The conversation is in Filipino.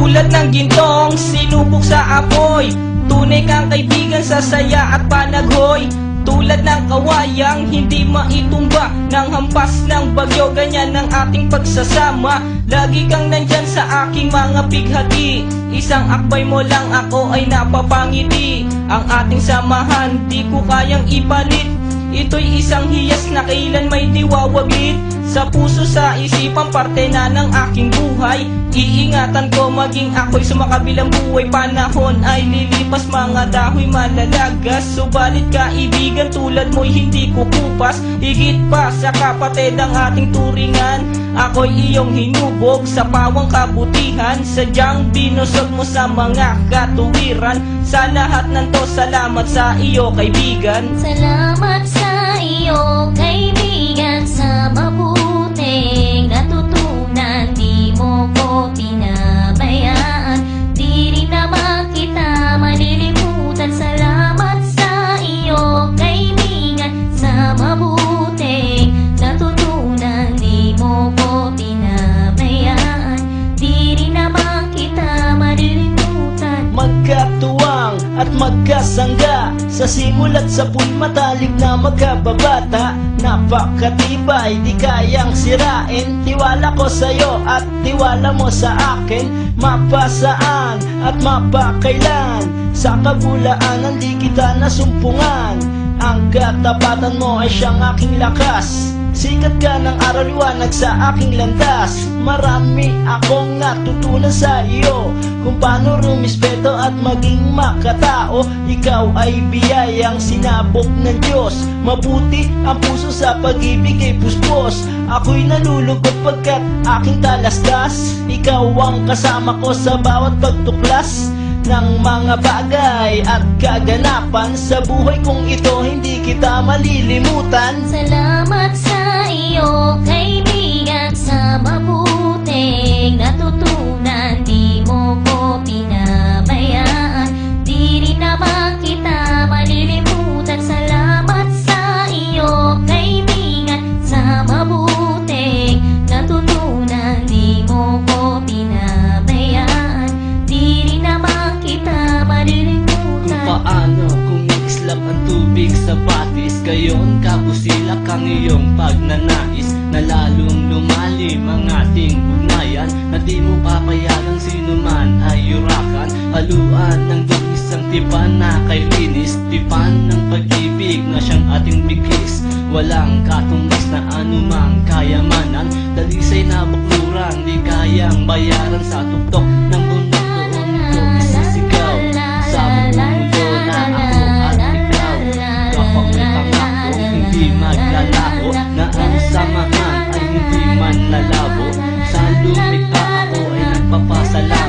Tulad ng gintong sinubok sa apoy, tunay kang kaibigan sa saya at panaghoy. Tulad ng kawayang hindi maitumba ng hampas ng bagyo, ganyan ang ating pagsasama. Lagi kang nandyan sa aking mga bighati, isang akbay mo lang ako ay napapangiti. Ang ating samahan di ko kayang ipalit, ito'y isang hiyas na kailan may diwawaglit. Sa puso, sa isipan, parte na ng aking buhay. Iingatan ko maging ako'y sumakabilang buhay. Panahon ay lilipas, mga dahoy malalagas. Subalit kaibigan tulad mo'y hindi kukupas. Higit pa sa kapatid ang ating turingan, ako'y iyong hinubog sa pawang kabutihan. Sadyang binusog mo sa mga katuwiran. Sa lahat ng to, salamat sa iyo kaibigan. Salamat sa iyo kaibigan, sa mabuting natutunan. Di mo ko pinabayaan, di rin naman kita malilimutan. Salamat sa iyo kaibigan, sa mabuting natutunan. Di mo ko pinabayaan, di rin naman kita malilimutan. Magkatuwang at magkasangga, sa simulat sa po'y matalik na magkababata. Napakatibay, di kayang sirain. Tiwala ko sa'yo at tiwala mo sa akin. Mapasaan at mapakailan, sa kabulaanan di kita nasumpungan. Ang katapatan mo ay siyang aking lakas. Sikat ka ng araw, liwanag sa aking landas. Marami akong natutunan sa iyo, kung paano rumispeto at maging makatao. Ikaw ay biyayang sinabok ng Diyos. Mabuti ang puso, sa pag-ibig ay puspos. Ako'y nalulugod pagkat aking talastas. Ikaw ang kasama ko sa bawat pagtuklas ng mga bagay at kaganapan. Sa buhay kong ito hindi kita malilimutan. Salamat sa iyo kaibigan, sa mabuting natutunan. Di mo ko pinabayaan, di rin naman kita malilimutan. Salamat sa iyo kaibigan, sa mabuting natutunan. Di mo ko pinabayaan, di rin naman kita malilimutan. Kung paano kumikislap ang tubig sa batis, gayon kabusilak ang iyong pagnanais, na lalong lumalim ang ating ugnayan, na di mo papayagang sino man ay yurakan. Haluan ng dugis ang tipan na kay linis, tipan ng pag-ibig na siyang ating bigis. Walang katumbas na anumang kayamanan, dalisay na bakluran di kayang bayaran. Sa tuktok ng bundok doon ko isisigaw, sa mundo na ako at ikaw. Kapag may pangako hindi maglalaho, na ang samahan ay hindi man lalabo. Sa lumikha ako ay nagpapasalamat.